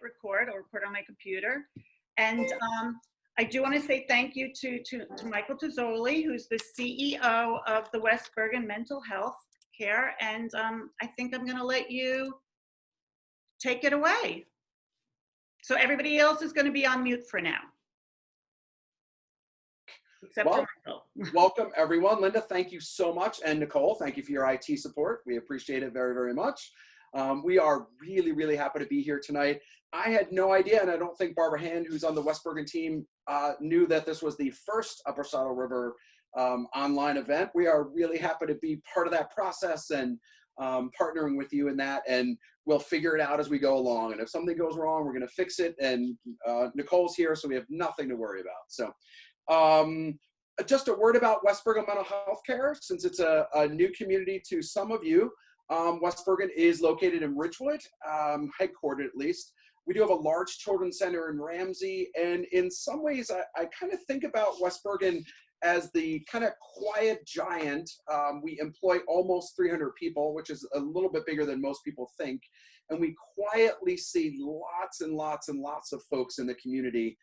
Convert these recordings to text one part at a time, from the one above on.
record or put on my computer. And I do want to say thank you to Michael Tozzoli, who's the CEO of the West Bergen Mental Health Care. And I think I'm going to let you take it away. So everybody else is going to be on mute for now. Except for Michael. Welcome everyone. Linda, thank you so much. And Nicole, thank you for your IT support. We appreciate it very, very much. We are really, really happy to be here tonight. I had no idea, and I don't think Barbara Hand, who's on the West Bergen team, knew that this was the first Upper Saddle River online event. We are really happy to be part of that process and partnering with you in that, and we'll figure it out as we go along. And if something goes wrong, we're going to fix it. And Nicole's here, so we have nothing to worry about. So just a word about West Bergen Mental Health Care, since it's a new community to some of you. West Bergen is located in Ridgewood, headquartered at least. We do have a large children's center in Ramsey, and in some ways I kind of think about West Bergen as the kind of quiet giant. We employ almost 300 people, which is a little bit bigger than most people think, and we quietly see lots and lots and lots of folks in the community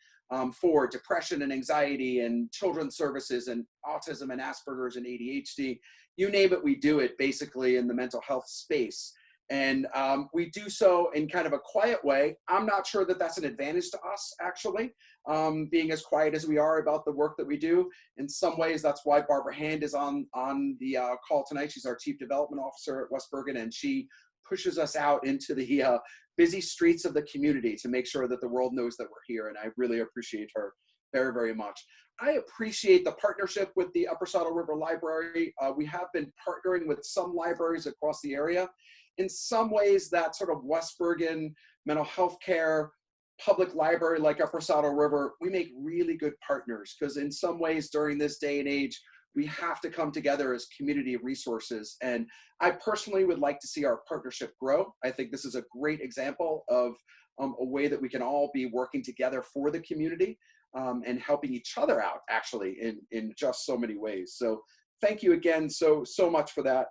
for depression and anxiety and children's services and autism and Asperger's and ADHD. You name it, we do it basically in the mental health space. And we do so in kind of a quiet way. I'm not sure that that's an advantage to us, actually, being as quiet as we are about the work that we do. In some ways, that's why Barbara Hand is on the call tonight. She's our Chief Development Officer at West Bergen, and she pushes us out into the busy streets of the community to make sure that the world knows that we're here. And I really appreciate her very, very much. I appreciate the partnership with the Upper Saddle River Library. We have been partnering with some libraries across the area. In some ways, that sort of West Bergen mental health care public library like Upper Saddle River, we make really good partners, because in some ways during this day and age, we have to come together as community resources. And I personally would like to see our partnership grow. I think this is a great example of a way that we can all be working together for the community and helping each other out, actually, in just so many ways. So thank you again so much for that.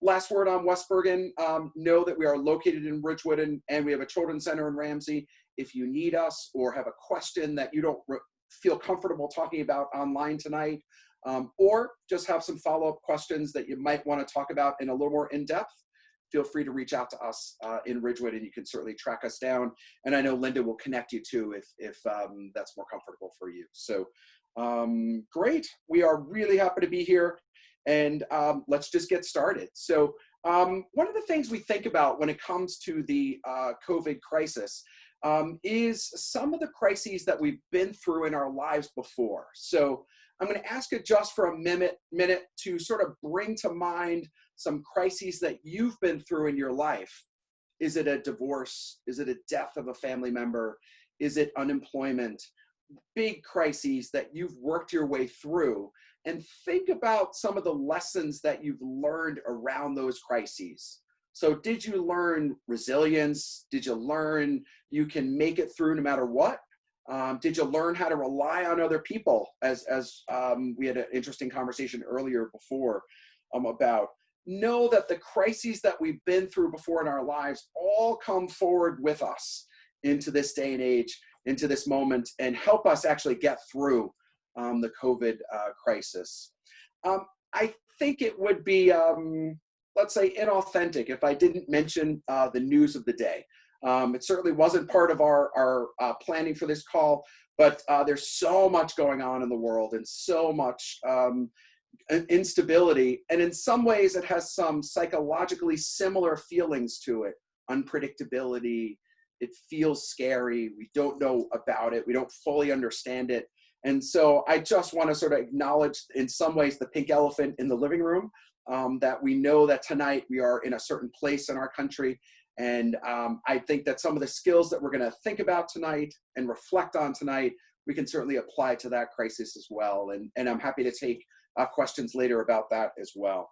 Last word on West Bergen, know that we are located in Ridgewood, and we have a children's center in Ramsey. If you need us or have a question that you don't feel comfortable talking about online tonight, or just have some follow-up questions that you might want to talk about in a little more in-depth, feel free to reach out to us in Ridgewood, and you can certainly track us down. And I know Linda will connect you too if that's more comfortable for you. So great, we are really happy to be here. And let's just get started. So one of the things we think about when it comes to the COVID crisis is some of the crises that we've been through in our lives before. So I'm going to ask you just for a minute to sort of bring to mind some crises that you've been through in your life. Is it a divorce? Is it a death of a family member? Is it unemployment? Big crises that you've worked your way through. And think about some of the lessons that you've learned around those crises. So did you learn resilience? Did you learn you can make it through no matter what? Did you learn how to rely on other people, as we had an interesting conversation earlier before about? Know that the crises that we've been through before in our lives all come forward with us into this day and age, into this moment, and help us actually get through the COVID crisis. I think it would be, let's say, inauthentic if I didn't mention the news of the day. It certainly wasn't part of our planning for this call, but there's so much going on in the world and so much instability. And in some ways, it has some psychologically similar feelings to it. Unpredictability. It feels scary. We don't know about it. We don't fully understand it. And so I just want to sort of acknowledge in some ways the pink elephant in the living room, that we know that tonight we are in a certain place in our country. And I think that some of the skills that we're going to think about tonight and reflect on tonight, we can certainly apply to that crisis as well. And I'm happy to take questions later about that as well.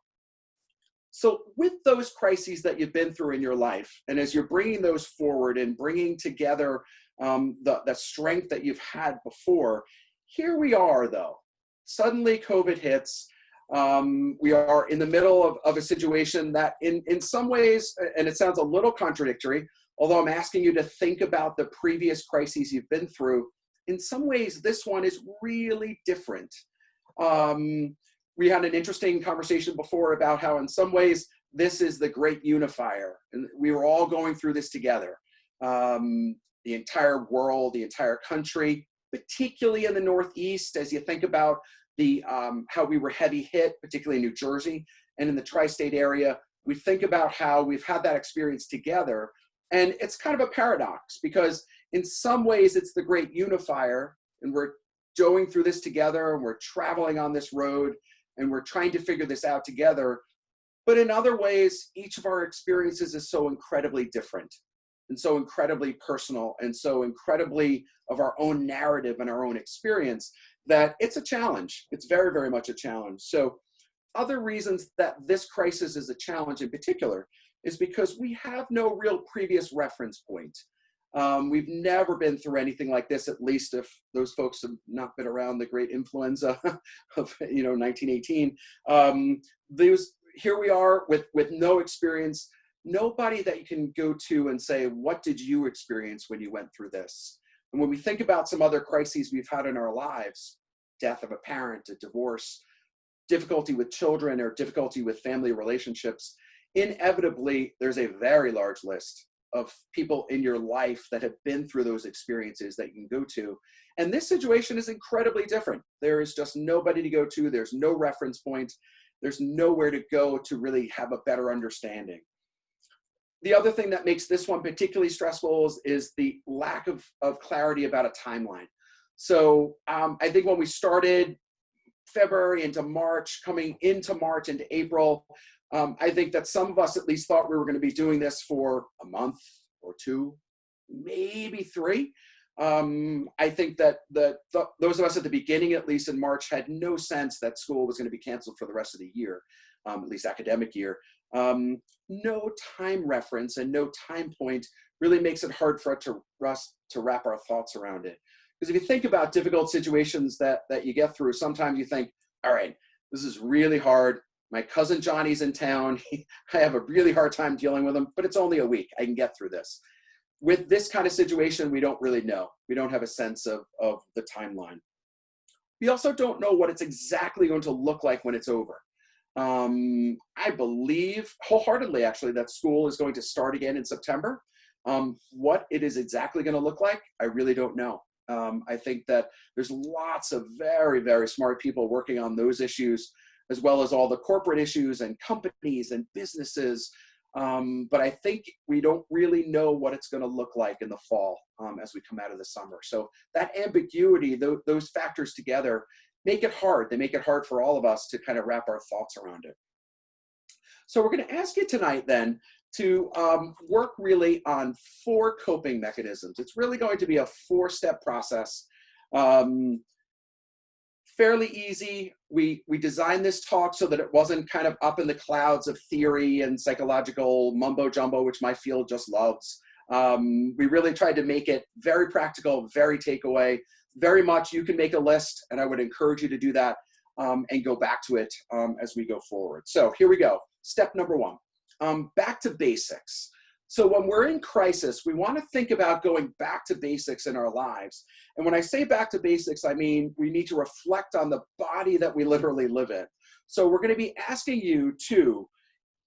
So with those crises that you've been through in your life, and as you're bringing those forward and bringing together the strength that you've had before, here we are though. Suddenly COVID hits. We are in the middle of a situation that in some ways, and it sounds a little contradictory, although I'm asking you to think about the previous crises you've been through, in some ways, this one is really different. We had an interesting conversation before about how in some ways, this is the great unifier. And we were all going through this together. The entire world, the entire country, particularly in the Northeast, as you think about the how we were heavy hit, particularly in New Jersey and in the tri-state area, we think about how we've had that experience together. And it's kind of a paradox because in some ways it's the great unifier and we're going through this together and we're traveling on this road and we're trying to figure this out together. But in other ways, each of our experiences is so incredibly different and so incredibly personal and so incredibly of our own narrative and our own experience that it's a challenge. It's very, very much a challenge. So other reasons that this crisis is a challenge in particular is because we have no real previous reference point. We've never been through anything like this, at least if those folks have not been around the great influenza of 1918. Here we are with no experience, nobody that you can go to and say, what did you experience when you went through this? And when we think about some other crises we've had in our lives, death of a parent, a divorce, difficulty with children, or difficulty with family relationships, inevitably, there's a very large list of people in your life that have been through those experiences that you can go to. And this situation is incredibly different. There is just nobody to go to. There's no reference point. There's nowhere to go to really have a better understanding. The other thing that makes this one particularly stressful is the lack of clarity about a timeline. So I think when we started February into March, coming into March into April, I think that some of us at least thought we were going to be doing this for a month or two, maybe three. I think that those of us at the beginning, at least in March, had no sense that school was going to be canceled for the rest of the year, at least academic year. No time reference and no time point really makes it hard for us to wrap our thoughts around it. Because if you think about difficult situations that you get through, sometimes you think, all right, this is really hard. My cousin Johnny's in town. I have a really hard time dealing with him, but it's only a week. I can get through this. With this kind of situation, we don't really know. We don't have a sense of the timeline. We also don't know what it's exactly going to look like when it's over. I believe wholeheartedly, actually, that school is going to start again in September. What it is exactly going to look like, I really don't know. I think that there's lots of very, very smart people working on those issues, as well as all the corporate issues and companies and businesses. But I think we don't really know what it's going to look like in the fall as we come out of the summer. So that ambiguity, those factors together make it hard. They make it hard for all of us to kind of wrap our thoughts around it. So we're going to ask you tonight then to work really on 4 coping mechanisms. It's really going to be a 4-step process. Fairly easy. We designed this talk so that it wasn't kind of up in the clouds of theory and psychological mumbo jumbo, which my field just loves. We really tried to make it very practical, very takeaway, very much you can make a list, and I would encourage you to do that and go back to it as we go forward. So here we go. Step number 1, back to basics. So when we're in crisis, we want to think about going back to basics in our lives. And when I say back to basics, I mean we need to reflect on the body that we literally live in. So we're going to be asking you to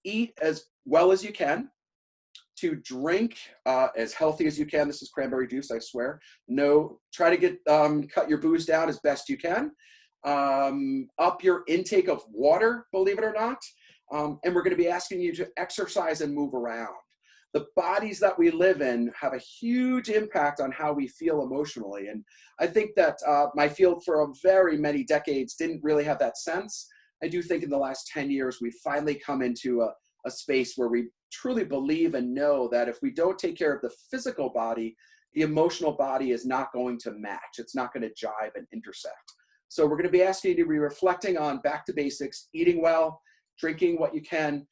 eat as well as you can, to drink as healthy as you can. This is cranberry juice, I swear. No, try to get cut your booze down as best you can. Up your intake of water, believe it or not. And we're going to be asking you to exercise and move around. The bodies that we live in have a huge impact on how we feel emotionally. And I think that my field for very many decades didn't really have that sense. I do think in the last 10 years, we've finally come into a space where we truly believe and know that if we don't take care of the physical body, the emotional body is not going to match. It's not going to jive and intersect. So we're going to be asking you to be reflecting on back to basics, eating well, drinking what you can,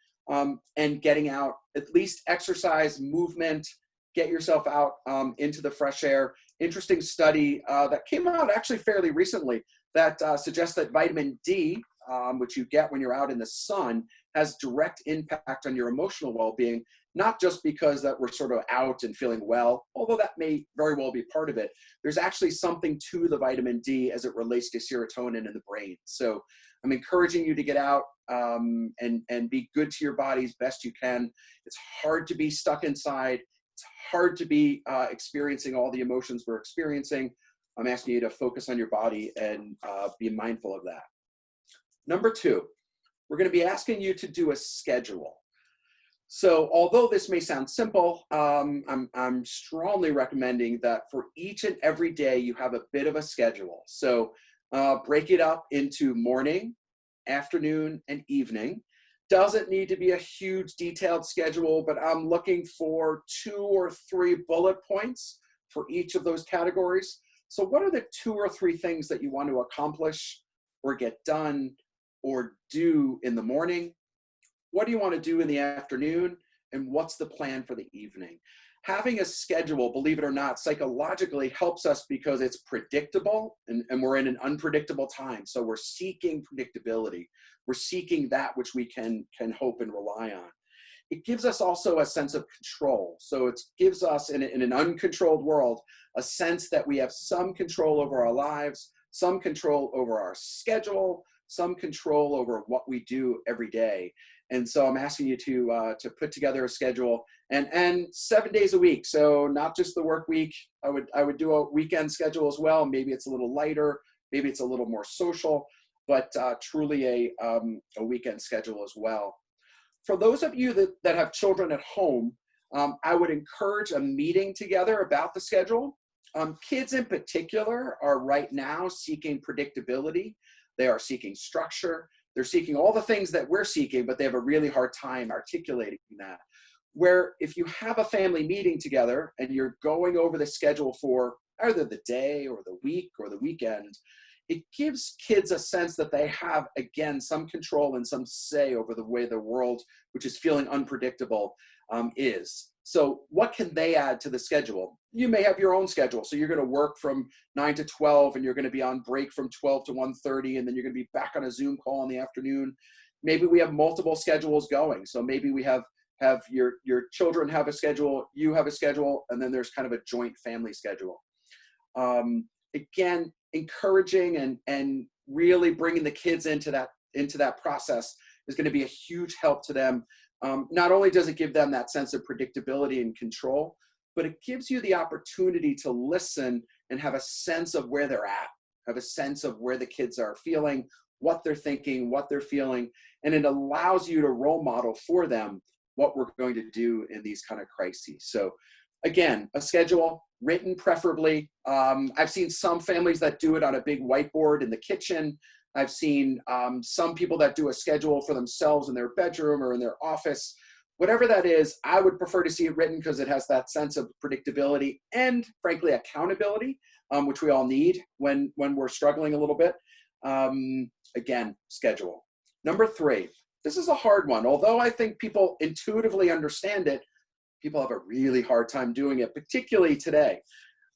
and getting out, at least exercise, movement, get yourself out into the fresh air. Interesting study that came out actually fairly recently that suggests that vitamin D, which you get when you're out in the sun, has direct impact on your emotional well-being. not just because that we're sort of out and feeling well, although that may very well be part of it. There's actually something to the vitamin D as it relates to serotonin in the brain. So I'm encouraging you to get out and be good to your body as best you can. It's hard to be stuck inside. It's hard to be experiencing all the emotions we're experiencing. I'm asking you to focus on your body and be mindful of that. Number 2, we're going to be asking you to do a schedule. So although this may sound simple, I'm strongly recommending that for each and every day you have a bit of a schedule. So break it up into morning, afternoon, and evening. Doesn't need to be a huge detailed schedule, but I'm looking for 2 or 3 bullet points for each of those categories. So what are the 2 or 3 things that you want to accomplish or get done or do in the morning? What do you want to do in the afternoon? And what's the plan for the evening? Having a schedule, believe it or not, psychologically helps us because it's predictable and we're in an unpredictable time. So we're seeking predictability. We're seeking that which we can hope and rely on. It gives us also a sense of control. So it gives us, in an uncontrolled world, a sense that we have some control over our lives, some control over our schedule, some control over what we do every day. And so I'm asking you to put together a schedule and 7 days a week. So not just the work week. I would do a weekend schedule as well. Maybe it's a little lighter, maybe it's a little more social, but truly a weekend schedule as well. For those of you that have children at home, I would encourage a meeting together about the schedule. Kids in particular are right now seeking predictability. They are seeking structure. They're seeking all the things that we're seeking, but they have a really hard time articulating that. Where if you have a family meeting together and you're going over the schedule for either the day or the week or the weekend, it gives kids a sense that they have, again, some control and some say over the way the world, which is feeling unpredictable, is. So what can they add to the schedule? You may have your own schedule. So you're going to work from 9 to 12 and you're going to be on break from 12 to 1:30, and then you're going to be back on a Zoom call in the afternoon. Maybe we have multiple schedules going. So maybe we have your children have a schedule, you have a schedule, and then there's kind of a joint family schedule. Again, encouraging and really bringing the kids into that process is going to be a huge help to them. Not only does it give them that sense of predictability and control, but it gives you the opportunity to listen and have a sense of where they're at, have a sense of where the kids are feeling, what they're thinking, what they're feeling, and it allows you to role model for them what we're going to do in these kind of crises. So again, a schedule written preferably. I've seen some families that do it on a big whiteboard in the kitchen. I've seen some people that do a schedule for themselves in their bedroom or in their office. Whatever that is, I would prefer to see it written because it has that sense of predictability and, frankly, accountability, which we all need when we're struggling a little bit. Again, schedule. Number 3, this is a hard one. Although I think people intuitively understand it, people have a really hard time doing it, particularly today.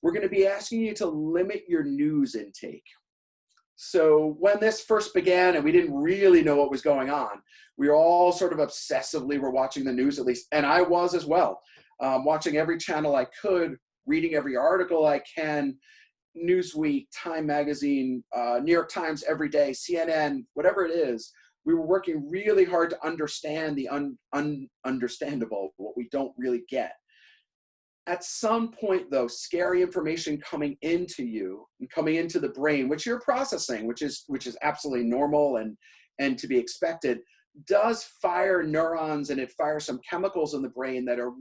We're going to be asking you to limit your news intake. So when this first began and we didn't really know what was going on, we were all sort of obsessively were watching the news, at least, and I was as well, watching every channel I could, reading every article I can, Newsweek, Time Magazine, New York Times every day, CNN, whatever it is. We were working really hard to understand the ununderstandable, what we don't really get. At some point, though, scary information coming into you and coming into the brain, which you're processing, which is absolutely normal and to be expected, does fire neurons and it fires some chemicals in the brain that are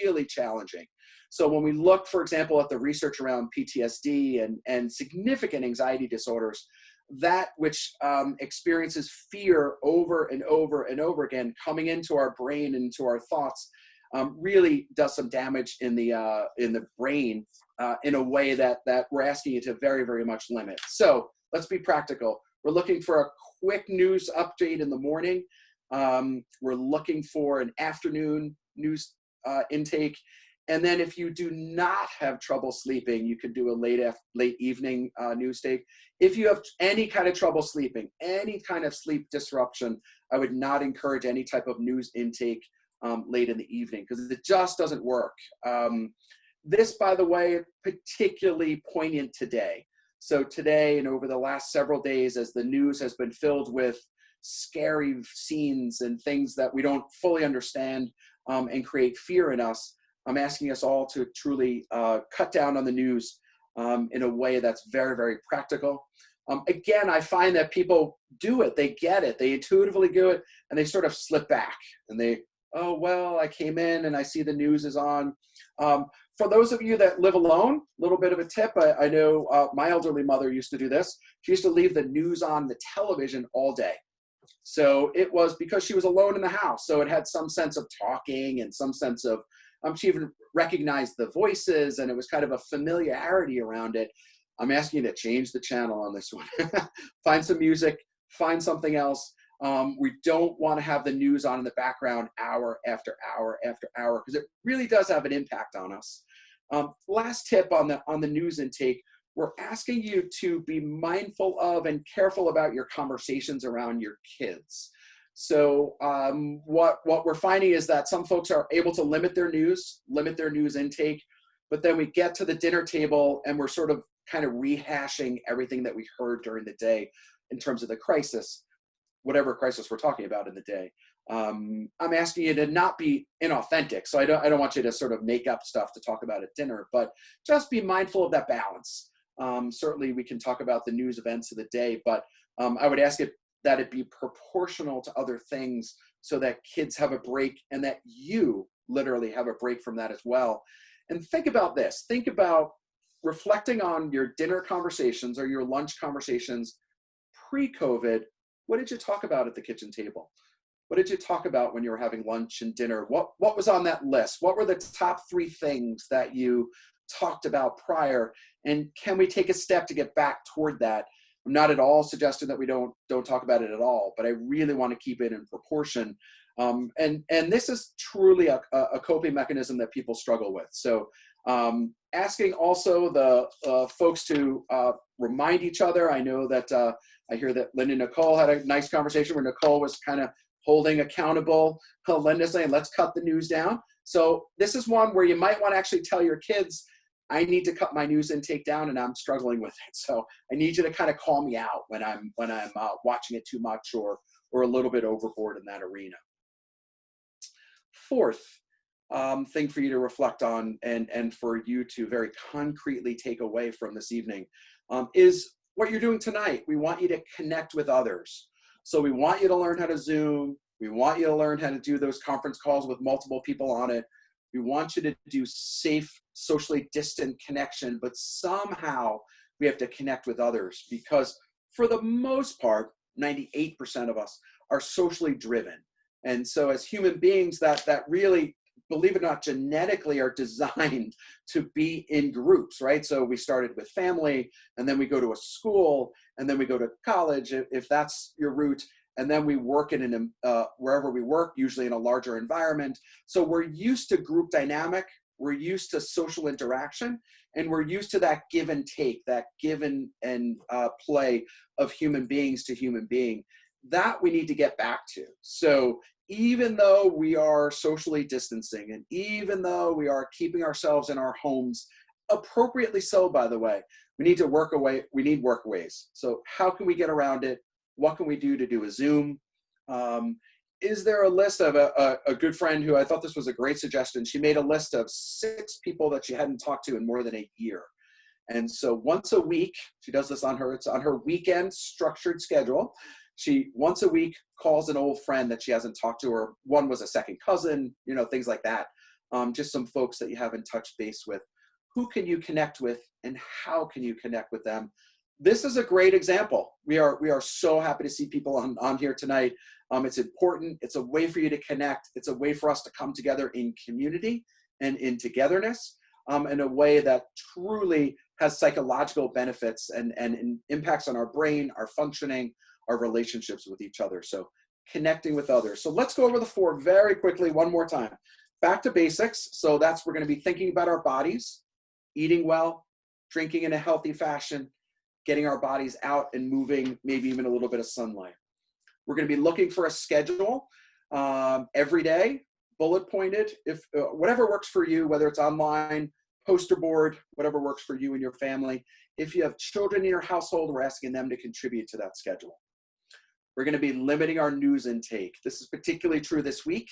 really challenging. So when we look, for example, at the research around PTSD and significant anxiety disorders, that which experiences fear over and over and over again coming into our brain and into our thoughts really does some damage in the brain in a way that we're asking you to very, very much limit. So let's be practical. We're looking for a quick news update in the morning. We're looking for an afternoon news intake. And then if you do not have trouble sleeping, you can do a late evening news take. If you have any kind of trouble sleeping, any kind of sleep disruption, I would not encourage any type of news intake late in the evening, because it just doesn't work. This, by the way, particularly poignant today. So today and over the last several days, as the news has been filled with scary scenes and things that we don't fully understand and create fear in us, I'm asking us all to truly cut down on the news in a way that's very, very practical. Again, I find that people do it, they get it, they intuitively do it, and they sort of slip back and they, oh, well, I came in and I see the news is on. For those of you that live alone, a little bit of a tip. I know my elderly mother used to do this. She used to leave the news on the television all day. So it was because she was alone in the house. So it had some sense of talking and some sense of, she even recognized the voices, and it was kind of a familiarity around it. I'm asking you to change the channel on this one. Find some music, find something else. We don't want to have the news on in the background hour after hour after hour, because it really does have an impact on us. Last tip on the news intake, we're asking you to be mindful of and careful about your conversations around your kids. So what we're finding is that some folks are able to limit their news intake, but then we get to the dinner table and we're sort of kind of rehashing everything that we heard during the day in terms of the crisis, whatever crisis we're talking about in the day. I'm asking you to not be inauthentic. So I don't want you to sort of make up stuff to talk about at dinner, but just be mindful of that balance. Certainly we can talk about the news events of the day, but I would ask that it be proportional to other things so that kids have a break and that you literally have a break from that as well. And think about this. Think about reflecting on your dinner conversations or your lunch conversations pre-COVID. What did you talk about at the kitchen table? What did you talk about when you were having lunch and dinner? What was on that list? What were the top 3 things that you talked about prior? And can we take a step to get back toward that? I'm not at all suggesting that we don't talk about it at all, but I really want to keep it in proportion. And this is truly a coping mechanism that people struggle with. So asking also the folks to remind each other. I know that I hear that Linda and Nicole had a nice conversation where Nicole was kind of holding accountable Linda, saying, let's cut the news down. So this is one where you might want to actually tell your kids, I need to cut my news intake down and I'm struggling with it. So I need you to kind of call me out when I'm watching it too much or a little bit overboard in that arena. Fourth thing for you to reflect on and for you to very concretely take away from this evening is what you're doing tonight. We want you to connect with others. So we want you to learn how to Zoom. We want you to learn how to do those conference calls with multiple people on it. We want you to do safe, socially distant connection, but somehow we have to connect with others because for the most part, 98% of us are socially driven. And so as human beings that really, believe it or not, genetically are designed to be in groups, right? So we started with family, and then we go to a school, and then we go to college, if that's your route, and then we work in wherever we work, usually in a larger environment. So we're used to group dynamic, we're used to social interaction, and we're used to that give and take, that give and play of human beings to human being. That we need to get back to. So even though we are socially distancing, and even though we are keeping ourselves in our homes, appropriately so, by the way, we need workaways. So how can we get around it? What can we do to do a Zoom? Is there a list of a good friend who I thought this was a great suggestion? She made a list of 6 people that she hadn't talked to in more than a year. And so once a week, she does this it's on her weekend structured schedule. She once a week calls an old friend that she hasn't talked to, or one was a second cousin, things like that. Just some folks that you haven't touched base with. Who can you connect with and how can you connect with them? This is a great example. We are so happy to see people on here tonight. It's important. It's a way for you to connect. It's a way for us to come together in community and in togetherness in a way that truly has psychological benefits and impacts on our brain, our functioning, our relationships with each other. So connecting with others. So let's go over the 4 very quickly one more time. Back to basics. So we're going to be thinking about our bodies, eating well, drinking in a healthy fashion, getting our bodies out and moving, maybe even a little bit of sunlight. We're going to be looking for a schedule every day, bullet pointed, if whatever works for you, whether it's online, poster board, whatever works for you and your family. If you have children in your household, we're asking them to contribute to that schedule. We're going to be limiting our news intake. This is particularly true this week.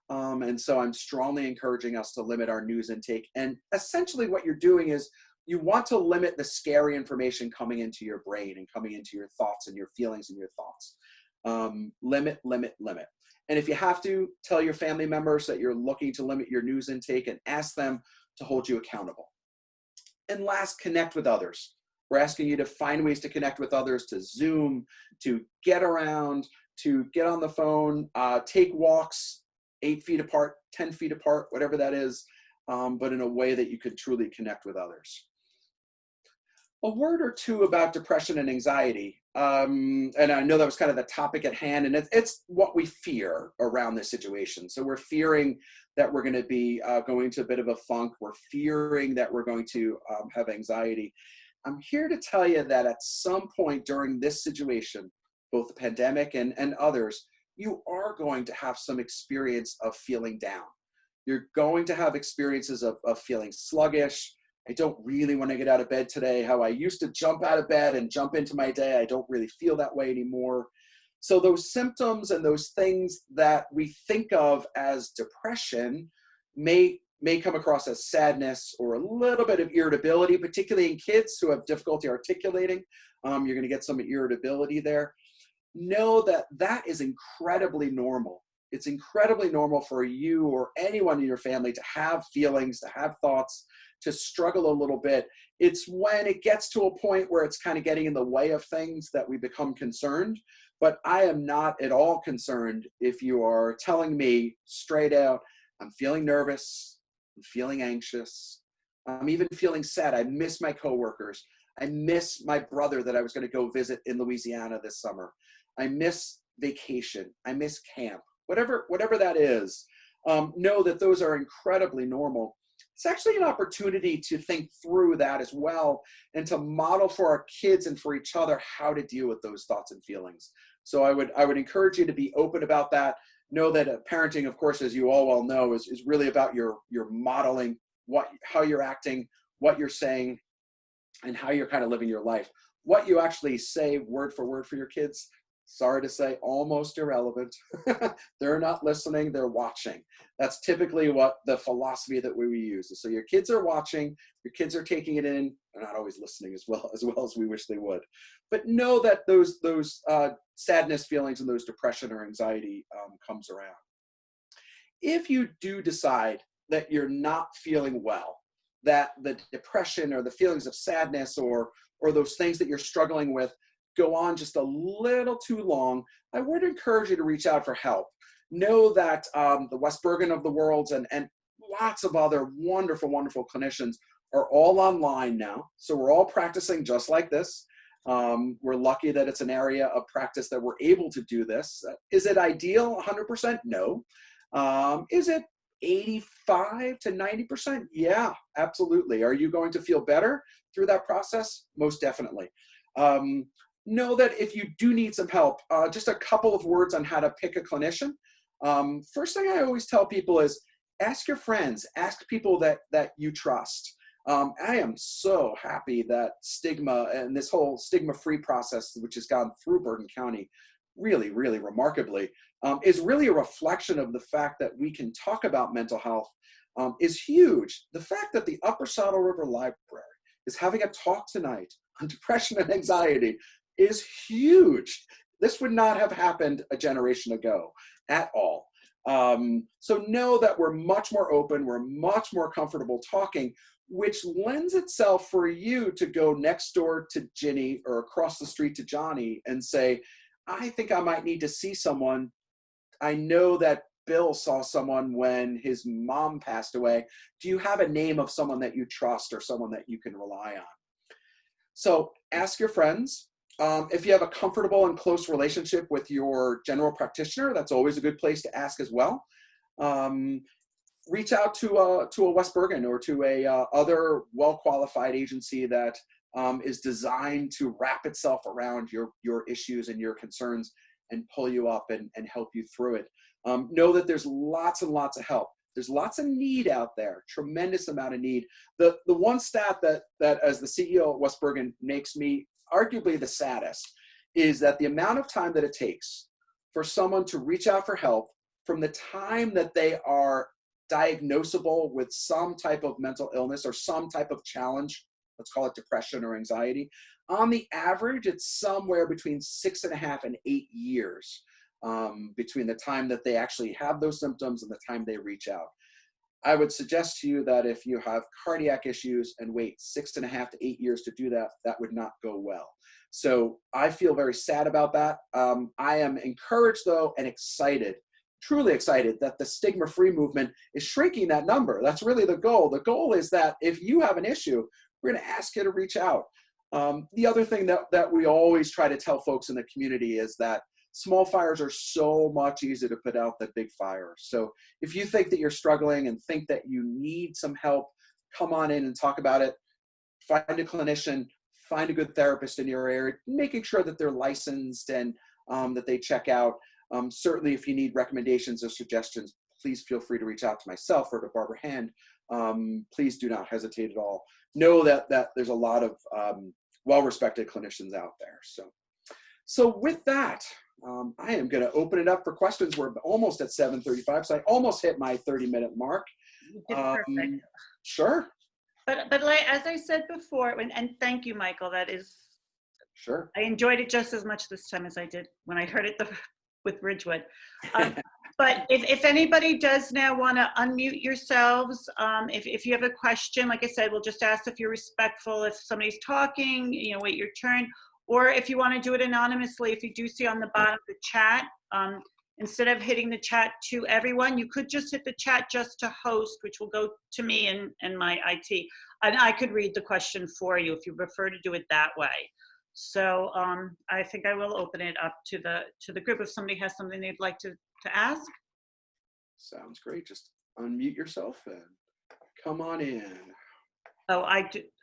And so I'm strongly encouraging us to limit our news intake. And essentially what you're doing is you want to limit the scary information coming into your brain and coming into your thoughts and your feelings and your thoughts. Limit, limit, limit. And if you have to, tell your family members that you're looking to limit your news intake and ask them to hold you accountable. And last, connect with others. We're asking you to find ways to connect with others, to Zoom, to get around, to get on the phone, take walks 8 feet apart, 10 feet apart, whatever that is, but in a way that you can truly connect with others. A word or two about depression and anxiety. And I know that was kind of the topic at hand, and it's what we fear around this situation. So we're fearing that we're going to be going to a bit of a funk. We're fearing that we're going to have anxiety. I'm here to tell you that at some point during this situation, both the pandemic and others, you are going to have some experience of feeling down. You're going to have experiences of feeling sluggish. I don't really want to get out of bed today. How I used to jump out of bed and jump into my day, I don't really feel that way anymore. So those symptoms and those things that we think of as depression may come across as sadness or a little bit of irritability, particularly in kids who have difficulty articulating. You're going to get some irritability there. Know that that is incredibly normal. It's incredibly normal for you or anyone in your family to have feelings, to have thoughts, to struggle a little bit. It's when it gets to a point where it's kind of getting in the way of things that we become concerned. But I am not at all concerned if you are telling me straight out, I'm feeling nervous, I'm feeling anxious, I'm even feeling sad. I miss my coworkers. I miss my brother that I was going to go visit in Louisiana this summer. I miss vacation. I miss camp. Whatever that is, know that those are incredibly normal. It's actually an opportunity to think through that as well and to model for our kids and for each other how to deal with those thoughts and feelings. So I would encourage you to be open about that. Know that parenting, of course, as you all well know, is really about your modeling how you're acting, what you're saying, and how you're kind of living your life. What you actually say word for your kids, sorry to say, almost irrelevant. They're not listening, they're watching. That's typically what the philosophy that we use. So your kids are watching, your kids are taking it in. They're not always listening as well as we wish they would. But know that those sadness feelings and those depression or anxiety comes around. If you do decide that you're not feeling well, that the depression or the feelings of sadness or those things that you're struggling with go on just a little too long, I would encourage you to reach out for help. Know that the West Bergen of the world and lots of other wonderful, wonderful clinicians are all online now. So we're all practicing just like this. We're lucky that it's an area of practice that we're able to do this. Is it ideal 100%? No. Is it 85 to 90%? Yeah, absolutely. Are you going to feel better through that process? Most definitely. Know that if you do need some help, just a couple of words on how to pick a clinician. First thing I always tell people is ask your friends, ask people that you trust. I am so happy that stigma and this whole stigma-free process, which has gone through Bergen County really, really remarkably, is really a reflection of the fact that we can talk about mental health is huge. The fact that the Upper Saddle River Library is having a talk tonight on depression and anxiety is huge. This would not have happened a generation ago at all. So know that we're much more open, we're much more comfortable talking, which lends itself for you to go next door to Ginny or across the street to Johnny and say, I think I might need to see someone. I know that Bill saw someone when his mom passed away. Do you have a name of someone that you trust or someone that you can rely on? So ask your friends. If you have a comfortable and close relationship with your general practitioner, that's always a good place to ask as well. Reach out to a West Bergen or to a other well-qualified agency that is designed to wrap itself around your issues and your concerns and pull you up and help you through it. Know that there's lots and lots of help. There's lots of need out there, tremendous amount of need. The one stat that as the CEO at West Bergen makes me arguably the saddest is that the amount of time that it takes for someone to reach out for help from the time that they are diagnosable with some type of mental illness or some type of challenge, let's call it depression or anxiety, on the average, it's somewhere between 6.5 and 8 years. Between the time that they actually have those symptoms and the time they reach out. I would suggest to you that if you have cardiac issues and wait 6.5 to 8 years to do that, that would not go well. So I feel very sad about that. I am encouraged though and excited, truly excited that the stigma-free movement is shrinking that number. That's really the goal. The goal is that if you have an issue, we're going to ask you to reach out. The other thing that we always try to tell folks in the community is that small fires are so much easier to put out than big fires. So if you think that you're struggling and think that you need some help, come on in and talk about it. Find a clinician, find a good therapist in your area, making sure that they're licensed and that they check out. Certainly if you need recommendations or suggestions, please feel free to reach out to myself or to Barbara Hand. Please do not hesitate at all. Know that there's a lot of well-respected clinicians out there. So with that, I am going to open it up for questions. We're almost at 7:35, so I almost hit my 30-minute mark. Perfect. Sure. But like, as I said before, and thank you, Michael, that is, Sure. I enjoyed it just as much this time as I did when I heard it with Ridgewood. But if anybody does now want to unmute yourselves, if you have a question, like I said, we'll just ask if you're respectful. If somebody's talking, wait your turn. Or if you want to do it anonymously, if you do see on the bottom of the chat, instead of hitting the chat to everyone, you could just hit the chat just to host, which will go to me and my IT. And I could read the question for you if you prefer to do it that way. So I think I will open it up to the group if somebody has something they'd like to ask. Sounds great. Just unmute yourself and come on in. Oh,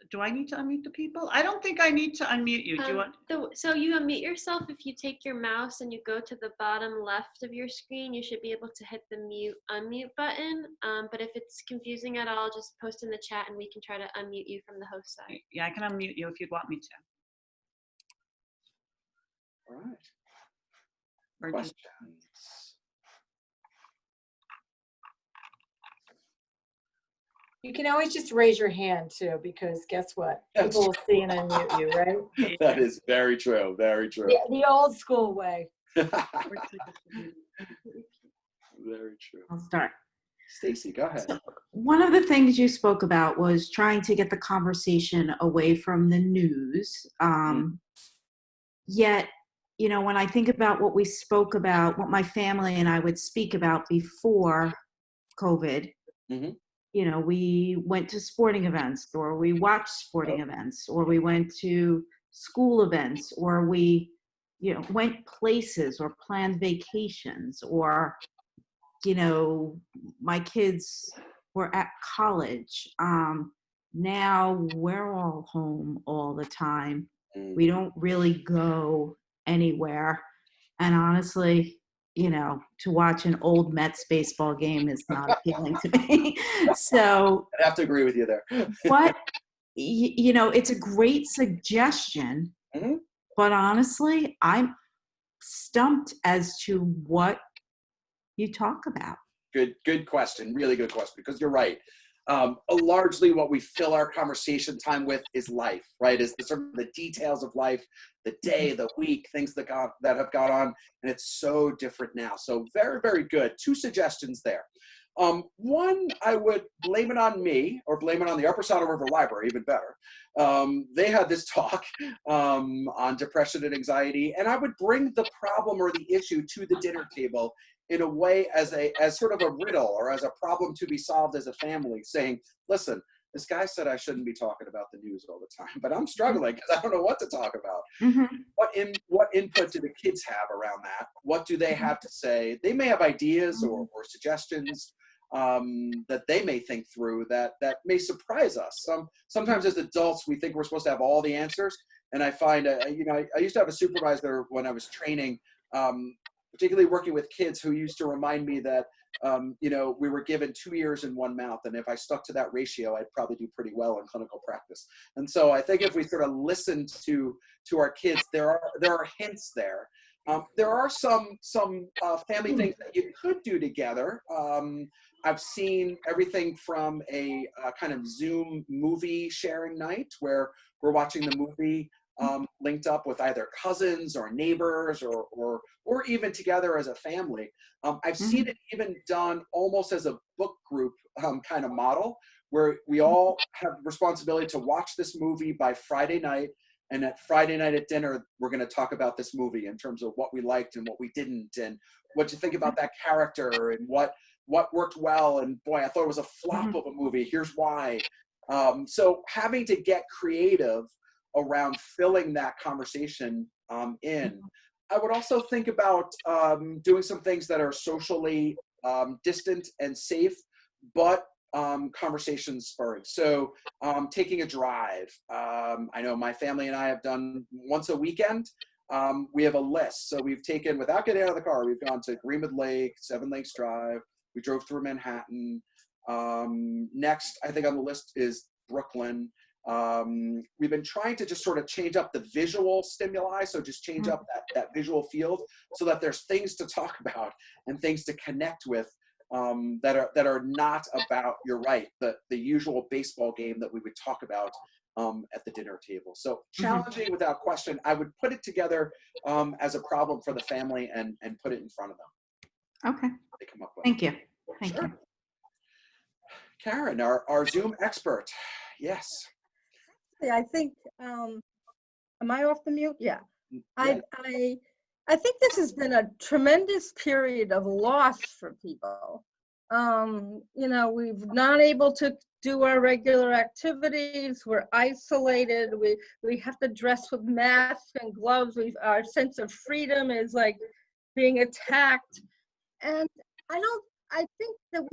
do I need to unmute the people? I don't think I need to unmute you. Do you want? So you unmute yourself if you take your mouse and you go to the bottom left of your screen. You should be able to hit the unmute button. But if it's confusing at all, just post in the chat and we can try to unmute you from the host side. Yeah, I can unmute you if you'd want me to. All right. Or Questions? You can always just raise your hand too, because guess what? People will see and unmute you, right? That is very true. Very true. The old school way. Very true. I'll start. Stacy, go ahead. So, one of the things you spoke about was trying to get the conversation away from the news. Yet, when I think about what we spoke about, what my family and I would speak about before COVID, we went to sporting events, or we watched sporting events, or we went to school events, or we, went places or planned vacations, or, my kids were at college. Now we're all home all the time. We don't really go anywhere. And honestly, to watch an old Mets baseball game is not appealing to me. So I have to agree with you there. what, it's a great suggestion, but honestly, I'm stumped as to what you talk about. Good question. Really good question, because you're right. Largely what we fill our conversation time with is life, right? Is the sort of the details of life, the day, the week, things that have gone on, and it's so different now. So very, very good. 2 suggestions there. One, I would blame it on me, or blame it on the Upper Saddle River Library, even better. They had this talk on depression and anxiety, and I would bring the problem or the issue to the dinner table in a way as sort of a riddle, or as a problem to be solved as a family, saying, listen, this guy said I shouldn't be talking about the news all the time, but I'm struggling because I don't know what to talk about. What input do the kids have around that? What do they have to say? They may have ideas or suggestions that they may think through that may surprise us. Sometimes as adults, we think we're supposed to have all the answers. And I find, I used to have a supervisor when I was training. particularly working with kids who used to remind me that, we were given 2 ears and 1 mouth. And if I stuck to that ratio, I'd probably do pretty well in clinical practice. And so I think if we sort of listen to our kids, there are hints there. There are some family things that you could do together. I've seen everything from a kind of Zoom movie sharing night where we're watching the movie linked up with either cousins or neighbors or even together as a family. I've seen it even done almost as a book group kind of model where we all have responsibility to watch this movie by Friday night. And at Friday night at dinner, we're going to talk about this movie in terms of what we liked and what we didn't, and what you think about that character and what worked well. And boy, I thought it was a flop of a movie. Here's why. So having to get creative around filling that conversation in. I would also think about doing some things that are socially distant and safe, but conversation spurring. So taking a drive. I know my family and I have done once a weekend. We have a list. So we've taken, without getting out of the car, we've gone to Greenwood Lake, Seven Lakes Drive. We drove through Manhattan. Next, I think on the list is Brooklyn. We've been trying to just sort of change up the visual stimuli. So just change up that visual field so that there's things to talk about and things to connect with that are not about, you're right, the usual baseball game that we would talk about at the dinner table. So challenging without question. I would put it together as a problem for the family and put it in front of them. Okay. They come up with. Thank you. Thank Sure. you. Karen, our Zoom expert. Yes. I think, am I off the mute? Yeah. Yeah. I think this has been a tremendous period of loss for people. We've not able to do our regular activities. We're isolated. We have to dress with masks and gloves. Our sense of freedom is like being attacked. And I think that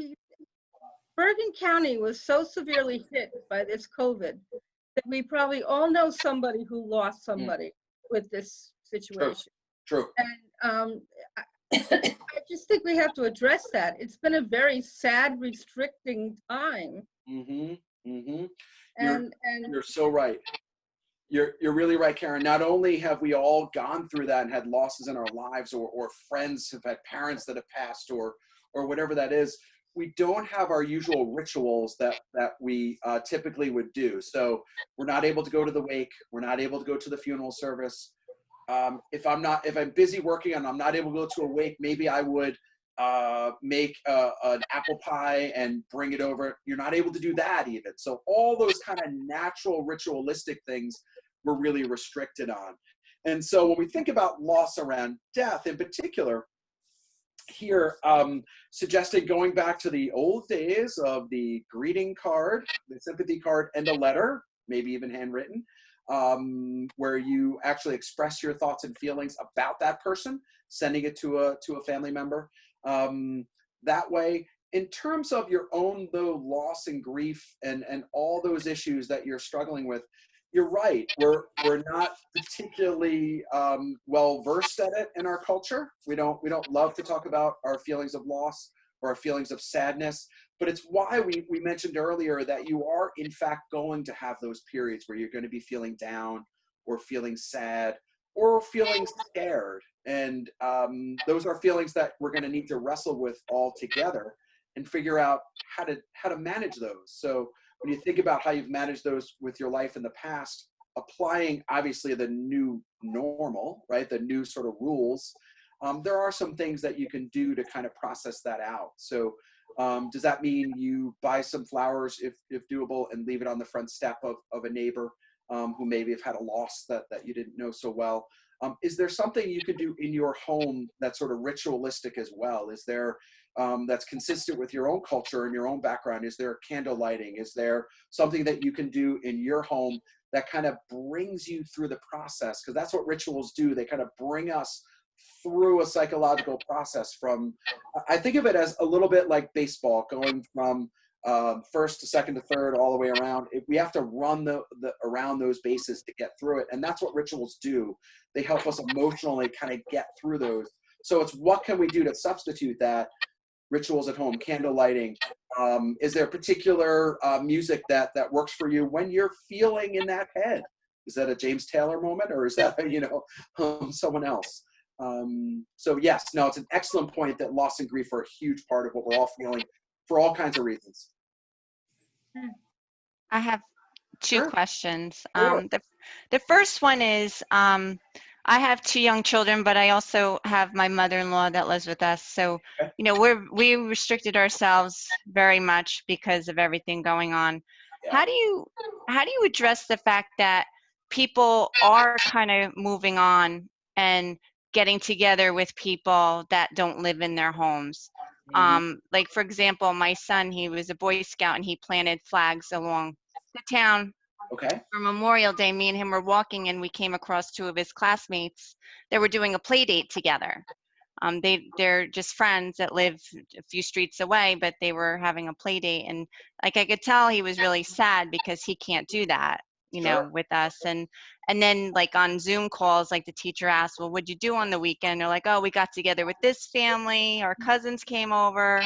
Bergen County was so severely hit by this COVID that we probably all know somebody who lost somebody with this situation. True. And I just think we have to address that. It's been a very sad, restricting time. And You're so right. You're really right, Karen. Not only have we all gone through that and had losses in our lives, or friends have had parents that have passed, or whatever that is, we don't have our usual rituals that we typically would do. So we're not able to go to the wake. We're not able to go to the funeral service. If I'm busy working and I'm not able to go to a wake, maybe I would make an apple pie and bring it over. You're not able to do that even. So all those kind of natural ritualistic things we're really restricted on. And so when we think about loss around death in particular, here suggested going back to the old days of the greeting card, the sympathy card, and a letter, maybe even handwritten, where you actually express your thoughts and feelings about that person, sending it to a family member. That way, in terms of your own loss and grief and all those issues that you're struggling with, you're right. We're not particularly well versed at it in our culture. We don't love to talk about our feelings of loss or our feelings of sadness. But it's why we mentioned earlier that you are in fact going to have those periods where you're going to be feeling down or feeling sad or feeling scared. And those are feelings that we're going to need to wrestle with all together and figure out how to manage those. So when you think about how you've managed those with your life in the past, applying obviously the new normal, right? The new sort of rules, there are some things that you can do to kind of process that out. So does that mean you buy some flowers if doable and leave it on the front step of a neighbor who maybe have had a loss that you didn't know so well? Is there something you could do in your home that's sort of ritualistic as well? Is there that's consistent with your own culture and your own background? Is there candle lighting? Is there something that you can do in your home that kind of brings you through the process? Because that's what rituals do. They kind of bring us through a psychological process from, I think of it as a little bit like baseball, going from first to second to third, all the way around. We have to run around those bases to get through it. And that's what rituals do. They help us emotionally kind of get through those. So it's what can we do to substitute that? Rituals at home, candle lighting. Is there particular music that works for you when you're feeling in that head? Is that a James Taylor moment, or is that, someone else? So yes, no, it's an excellent point that loss and grief are a huge part of what we're all feeling for all kinds of reasons. I have two Sure. questions. Sure. The first one is, I have 2 young children, but I also have my mother-in-law that lives with us. So, Okay. we restricted ourselves very much because of everything going on. Yeah. How do you address the fact that people are kind of moving on and getting together with people that don't live in their homes? Like, for example, my son, he was a Boy Scout and he planted flags along the town Okay. for Memorial Day. Me and him were walking and we came across 2 of his classmates that were doing a play date together. They're just friends that live a few streets away, but they were having a play date, and like I could tell he was really sad because he can't do that, Sure. with us. And then like on Zoom calls, like the teacher asked, well, what'd you do on the weekend? They're like, oh, we got together with this family, our cousins came over.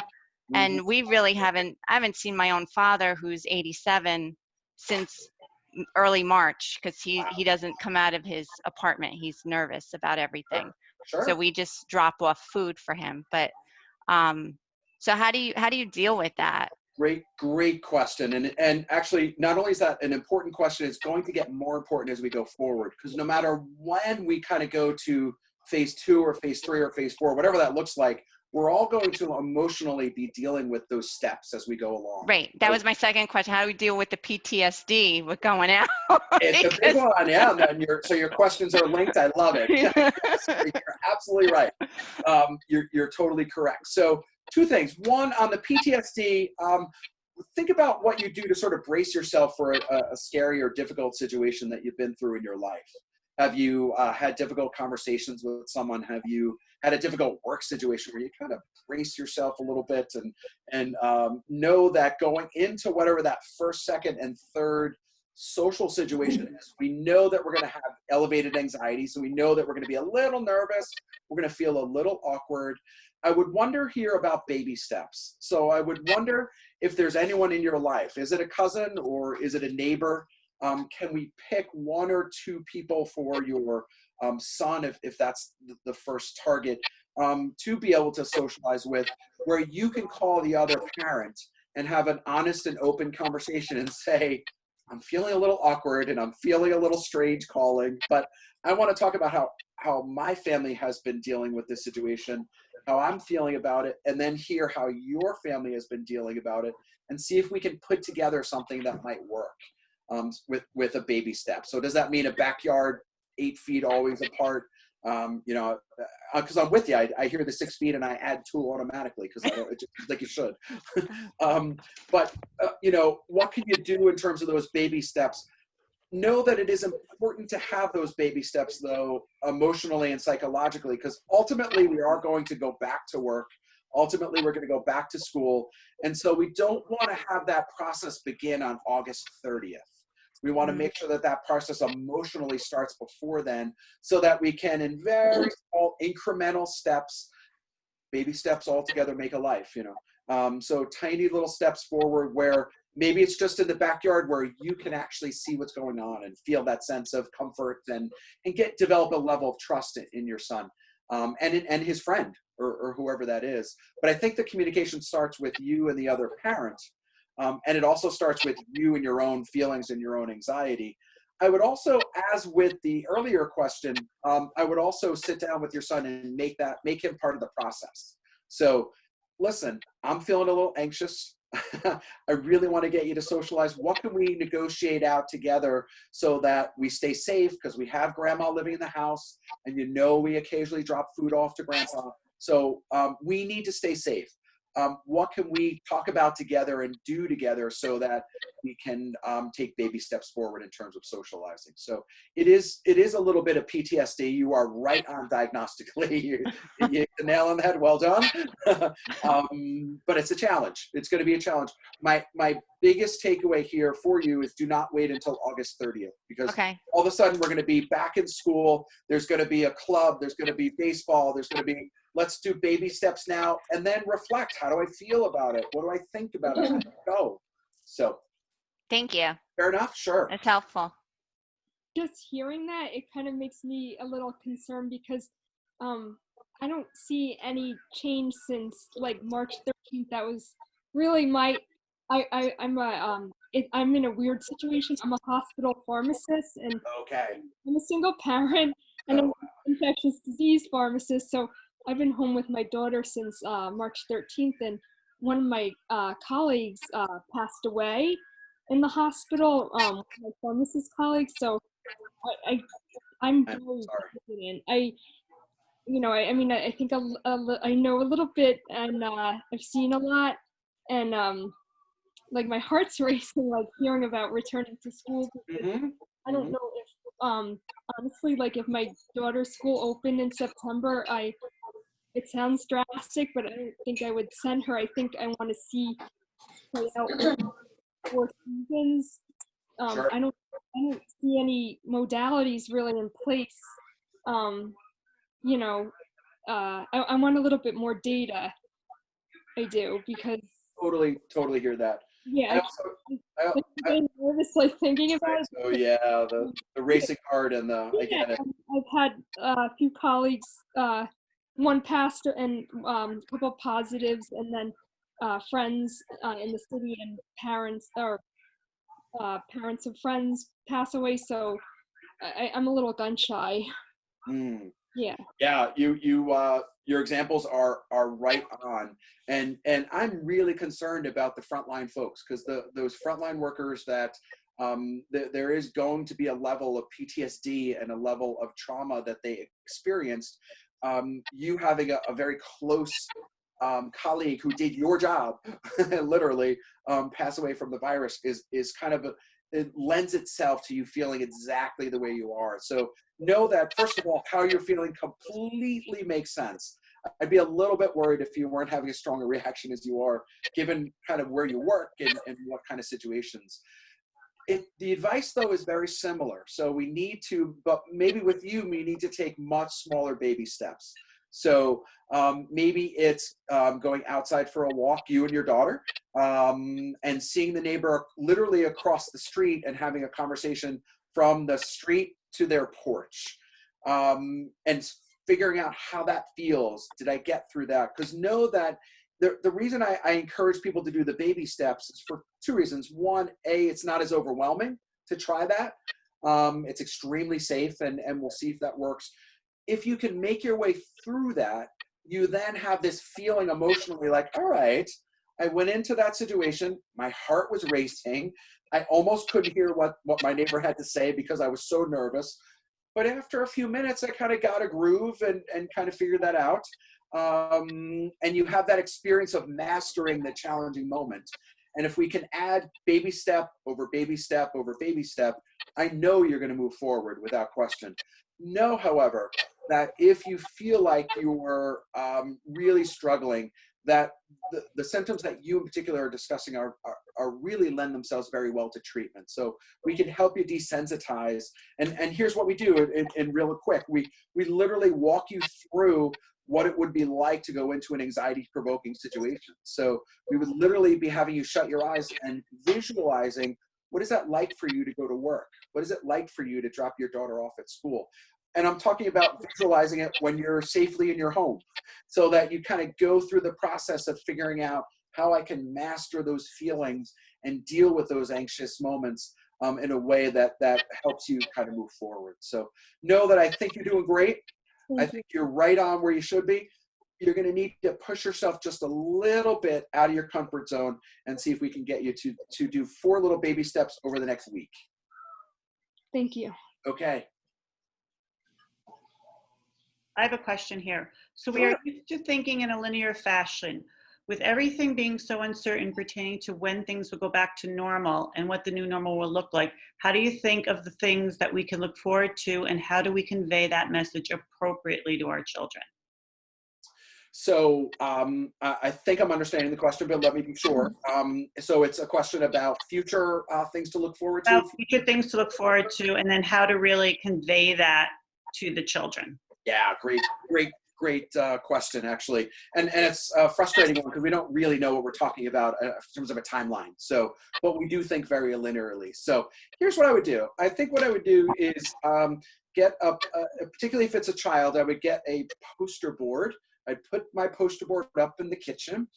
And we really I haven't seen my own father, who's 87, since early March, because he doesn't come out of his apartment. He's nervous about everything. Sure. So we just drop off food for him. But so how do you deal with that? Great question. And actually, not only is that an important question, it's going to get more important as we go forward, because no matter when we kind of go to phase 2 or phase 3 or phase 4, whatever that looks like, we're all going to emotionally be dealing with those steps as we go along. Right. That was my second question. How do we deal with the PTSD with going out? It's a big one, yeah. And so your questions are linked. I love it. Yes, you're absolutely right. You're totally correct. So 2 things. One, on the PTSD, think about what you do to sort of brace yourself for a scary or difficult situation that you've been through in your life. Have you had difficult conversations with someone? Have you had a difficult work situation where you kind of brace yourself a little bit and know that going into whatever that first, second, and third social situation is, we know that we're going to have elevated anxiety. So we know that we're going to be a little nervous. We're going to feel a little awkward. I would wonder here about baby steps. So I would wonder if there's anyone in your life. Is it a cousin or is it a neighbor? Can we pick 1 or 2 people for your son, if that's the first target, to be able to socialize with, where you can call the other parent and have an honest and open conversation and say, I'm feeling a little awkward and I'm feeling a little strange calling, but I want to talk about how my family has been dealing with this situation, how I'm feeling about it, and then hear how your family has been dealing about it, and see if we can put together something that might work. With a baby step. So does that mean a backyard 8 feet always apart? Because I'm with you. I hear the 6 feet and I add 2 automatically because it just like you should. But what can you do in terms of those baby steps? Know that it is important to have those baby steps, though, emotionally and psychologically, because ultimately we are going to go back to work. Ultimately, we're going to go back to school. And so we don't want to have that process begin on August 30th. We want to make sure that that process emotionally starts before then, so that we can, in very small incremental steps, baby steps all together make a life, So tiny little steps forward, where maybe it's just in the backyard where you can actually see what's going on and feel that sense of comfort and develop a level of trust in your son and his friend or whoever that is. But I think the communication starts with you and the other parent. And it also starts with you and your own feelings and your own anxiety. I would also, as with the earlier question, I would also sit down with your son and make him part of the process. So listen, I'm feeling a little anxious. I really want to get you to socialize. What can we negotiate out together so that we stay safe? Because we have grandma living in the house, and we occasionally drop food off to grandpa. So we need to stay safe. What can we talk about together and do together so that we can take baby steps forward in terms of socializing? So it is a little bit of PTSD. You are right on diagnostically. You hit the nail on the head. Well done. But it's a challenge. It's going to be a challenge. My biggest takeaway here for you is do not wait until August 30th, because all of a sudden we're going to be back in school. There's going to be a club. There's going to be baseball. There's going to be let's do baby steps now, and then reflect. How do I feel about it? What do I think about it? How do I go? So Thank you. fair enough. Sure. That's helpful. Just hearing that, it kind of makes me a little concerned because I don't see any change since like March 13th. That was really I'm in a weird situation. I'm a hospital pharmacist and Okay. I'm a single parent and I'm Oh, an infectious disease pharmacist. So I've been home with my daughter since March 13th, and one of my colleagues passed away in the hospital, my pharmacist colleague. So I'm I'm very sorry. hesitant. I mean, I think I know a little bit, and I've seen a lot, and like my heart's racing, like hearing about returning to school. Because Mm-hmm. I don't know if, honestly, like if my daughter's school opened in September, it sounds drastic, but I don't think I would send her. I think I want to see play out 4 seasons. Sure. I don't see any modalities really in place. I want a little bit more data. I do, because Totally hear that. yeah, I also, I'm getting nervous like thinking about it. so yeah, the racing heart and I Yeah, get it. I've had a few colleagues, one pastor and a couple of positives, and then friends in the city and parents or parents of friends pass away. So I'm a little gun shy. Mm. Yeah. Yeah, your examples are right on, and I'm really concerned about the frontline folks, because those frontline workers that there is going to be a level of PTSD and a level of trauma that they experienced. You having a very close colleague who did your job, literally, pass away from the virus is kind of it lends itself to you feeling exactly the way you are. So know that, first of all, how you're feeling completely makes sense. I'd be a little bit worried if you weren't having as strong a reaction as you are, given kind of where you work and what kind of situations. The advice, though, is very similar. So we need to, but maybe with you, we need to take much smaller baby steps. So maybe it's going outside for a walk, you and your daughter, and seeing the neighbor literally across the street and having a conversation from the street to their porch, and figuring out how that feels. Did I get through that? Because know that the reason I encourage people to do the baby steps is for 2 reasons. One, it's not as overwhelming to try that. It's extremely safe, and we'll see if that works. If you can make your way through that, you then have this feeling emotionally like, all right, I went into that situation, my heart was racing, I almost couldn't hear what my neighbor had to say because I was so nervous. But after a few minutes, I kind of got a groove and kind of figured that out. And you have that experience of mastering the challenging moment. And if we can add baby step over baby step over baby step, I know you're going to move forward without question. Know, however, that if you feel like you're really struggling, that the symptoms that you in particular are discussing are really lend themselves very well to treatment. So we can help you desensitize. And here's what we do in real quick. We literally walk you through what it would be like to go into an anxiety-provoking situation. So we would literally be having you shut your eyes and visualizing, what is that like for you to go to work? What is it like for you to drop your daughter off at school? And I'm talking about visualizing it when you're safely in your home, so that you kind of go through the process of figuring out how I can master those feelings and deal with those anxious moments in a way that helps you kind of move forward. So know that I think you're doing great. I think you're right on where you should be. You're going to need to push yourself just a little bit out of your comfort zone and see if we can get you to do 4 little baby steps over the next week. Thank you. Okay. I have a question here. So we are used to thinking in a linear fashion. With everything being so uncertain pertaining to when things will go back to normal and what the new normal will look like, how do you think of the things that we can look forward to, and how do we convey that message appropriately to our children? So I think I'm understanding the question, but let me be sure. So it's a question about future things to look forward to? About future things to look forward to, and then how to really convey that to the children. Yeah, great great question, actually. And it's a frustrating one because we don't really know what we're talking about in terms of a timeline. So, but we do think very linearly. So here's what I would do. I think what I would do is get up, particularly if it's a child, I would get a poster board. I'd put my poster board up in the kitchen.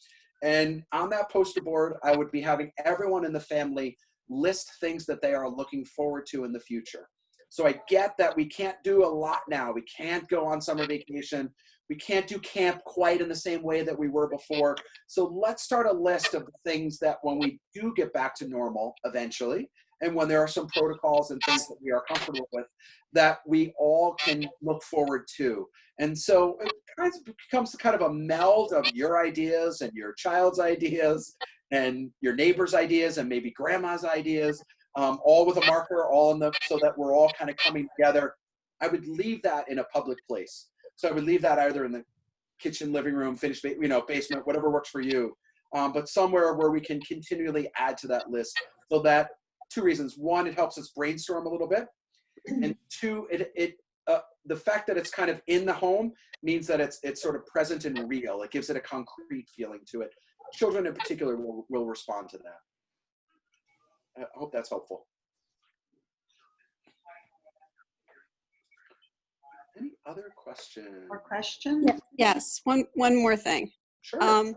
And on that poster board, I would be having everyone in the family list things that they are looking forward to in the future. So I get that we can't do a lot now. We can't go on summer vacation. We can't do camp quite in the same way that we were before. So let's start a list of the things that when we do get back to normal eventually, and when there are some protocols and things that we are comfortable with, that we all can look forward to. And so it kind of becomes kind of a meld of your ideas and your child's ideas and your neighbor's ideas and maybe grandma's ideas, all with a marker, all in the, so that we're all kind of coming together. I would leave that in a public place. So I would leave that either in the kitchen, living room, finished, basement, whatever works for you. But somewhere where we can continually add to that list, so that two reasons. One, it helps us brainstorm a little bit. And two, the fact that it's kind of in the home means that it's sort of present and real. It gives it a concrete feeling to it. Children in particular will respond to that. I hope that's helpful. Any other questions? More questions? Yes, one more thing. Sure.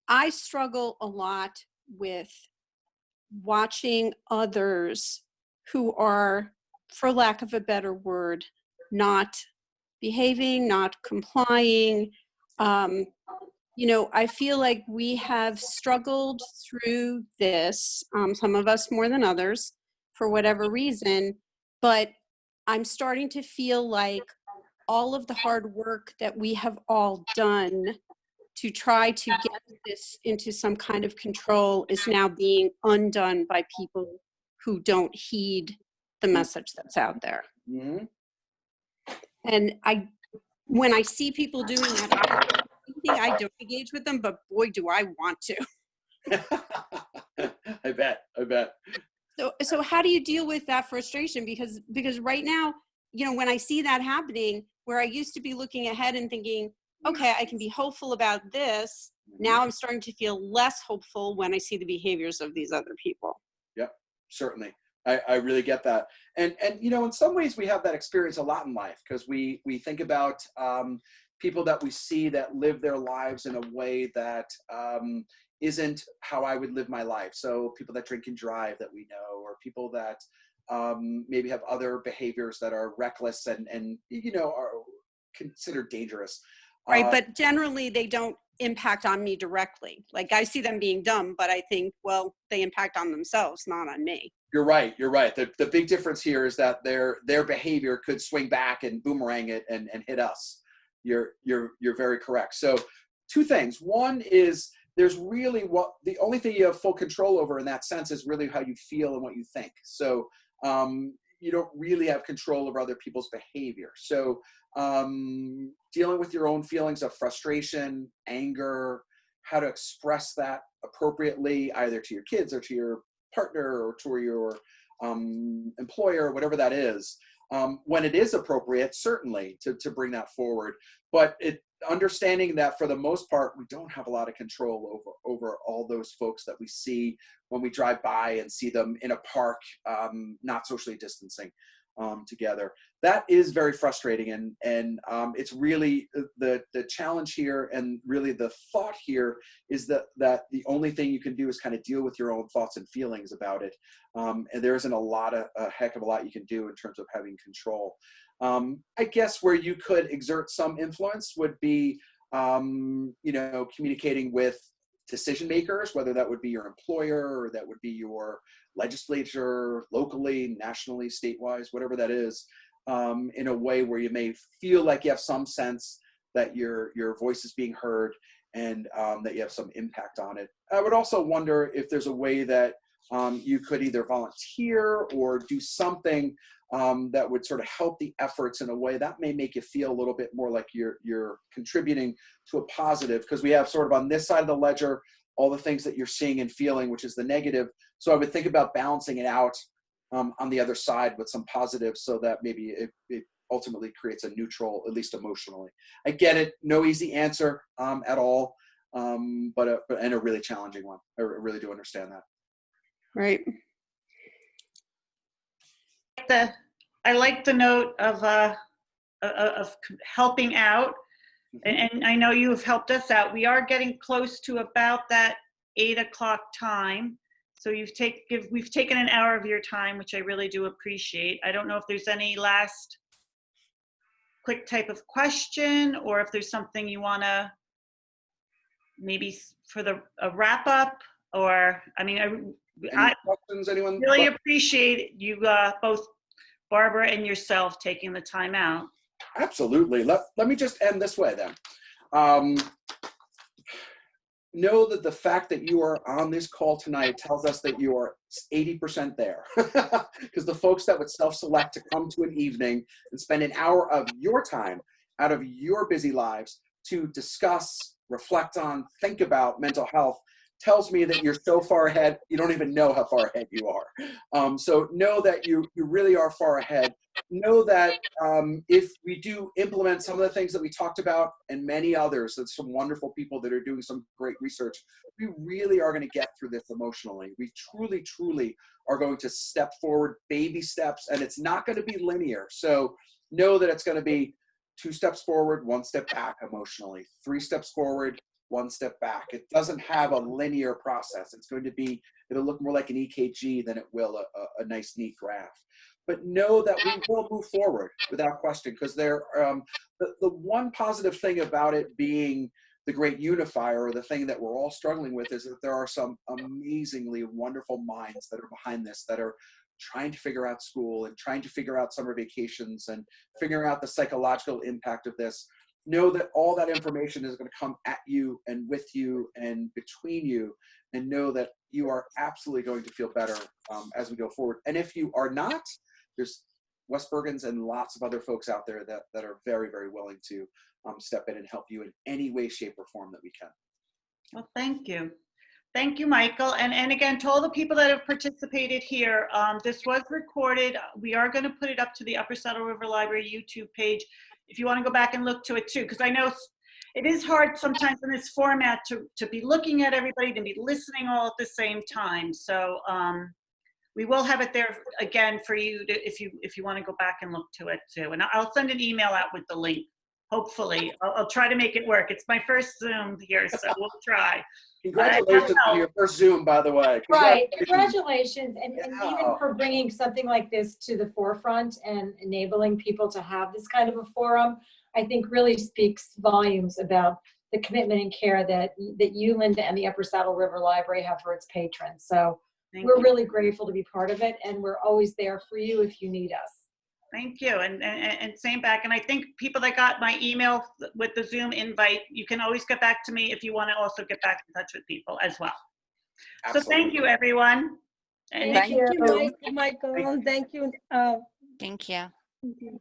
I struggle a lot with watching others who are, for lack of a better word, not behaving, not complying. I feel like we have struggled through this, some of us more than others, for whatever reason, but I'm starting to feel like all of the hard work that we have all done to try to get this into some kind of control is now being undone by people who don't heed the message that's out there. Mm-hmm. And when I see people doing that, I don't engage with them, but boy, do I want to. I bet. So how do you deal with that frustration? Because right now, when I see that happening, where I used to be looking ahead and thinking, okay, I can be hopeful about this. Now I'm starting to feel less hopeful when I see the behaviors of these other people. Yep, certainly. I really get that. And in some ways we have that experience a lot in life, because we think about people that we see that live their lives in a way that isn't how I would live my life. So people that drink and drive that we know, or people that maybe have other behaviors that are reckless and are considered dangerous. Right, but generally they don't impact on me directly. Like I see them being dumb, but I think, well, they impact on themselves, not on me. You're right. The big difference here is that their behavior could swing back and boomerang it and hit us. You're very correct. So two things. One is there's really the only thing you have full control over in that sense is really how you feel and what you think. So you don't really have control over other people's behavior. So dealing with your own feelings of frustration, anger, how to express that appropriately, either to your kids or to your partner or to your employer, whatever that is, when it is appropriate, certainly to bring that forward. But understanding that for the most part, we don't have a lot of control over all those folks that we see when we drive by and see them in a park, not socially distancing together. That is very frustrating, and it's really the challenge here, and really the thought here is that the only thing you can do is kind of deal with your own thoughts and feelings about it, and there isn't a heck of a lot you can do in terms of having control. I guess where you could exert some influence would be communicating with decision makers, whether that would be your employer or that would be your legislature, locally, nationally, statewide, whatever that is, in a way where you may feel like you have some sense that your voice is being heard and that you have some impact on it. I would also wonder if there's a way that you could either volunteer or do something that would sort of help the efforts in a way that may make you feel a little bit more like you're contributing to a positive, because we have sort of on this side of the ledger all the things that you're seeing and feeling, which is the negative. So I would think about balancing it out on the other side with some positives, so that maybe it ultimately creates a neutral, at least emotionally. I get it. No easy answer at all, but a really challenging one. I really do understand that. Right. I like the note of helping out, and I know you have helped us out. We are getting close to about that 8 o'clock time. So we've taken an hour of your time, which I really do appreciate. I don't know if there's any last quick type of question, or if there's something you want to maybe for a wrap up, or I mean, I questions, anyone? really appreciate you both, Barbara and yourself, taking the time out. Absolutely. Let me just end this way then. Know that the fact that you are on this call tonight tells us that you are 80% there. Because the folks that would self-select to come to an evening and spend an hour of your time out of your busy lives to discuss, reflect on, think about mental health tells me that you're so far ahead, you don't even know how far ahead you are. So know that you really are far ahead. Know that if we do implement some of the things that we talked about and many others, there's some wonderful people that are doing some great research, we really are going to get through this emotionally. We truly, truly are going to step forward, baby steps, and it's not going to be linear. So know that it's going to be 2 steps forward, 1 step back emotionally, 3 steps forward, 1 step back. It doesn't have a linear process. It's going to be, it'll look more like an EKG than it will a nice, neat graph. But know that we will move forward without question, because the one positive thing about it being the great unifier, or the thing that we're all struggling with, is that there are some amazingly wonderful minds that are behind this, that are trying to figure out school and trying to figure out summer vacations and figuring out the psychological impact of this. Know that all that information is going to come at you and with you and between you, and know that you are absolutely going to feel better as we go forward. And if you are not, there's West Bergens and lots of other folks out there that are very, very willing to step in and help you in any way, shape, or form that we can. Well, thank you. Thank you, Michael. And again, to all the people that have participated here, this was recorded. We are going to put it up to the Upper Saddle River Library YouTube page if you want to go back and look to it too, because I know it is hard sometimes in this format to be looking at everybody, to be listening all at the same time. So we will have it there again for you to, if you want to go back and look to it too. And I'll send an email out with the link. Hopefully, I'll try to make it work. It's my first Zoom here, so we'll try. Congratulations on your first Zoom, by the way. Right, congratulations, and even for bringing something like this to the forefront and enabling people to have this kind of a forum, I think really speaks volumes about the commitment and care that you, Linda, and the Upper Saddle River Library have for its patrons. So we're really grateful to be part of it, and we're always there for you if you need us. Thank you, and same back. And I think people that got my email with the Zoom invite, you can always get back to me if you want to also get back in touch with people as well. Absolutely. So thank you, everyone. And thank you, Michael, and thank you. Thank you.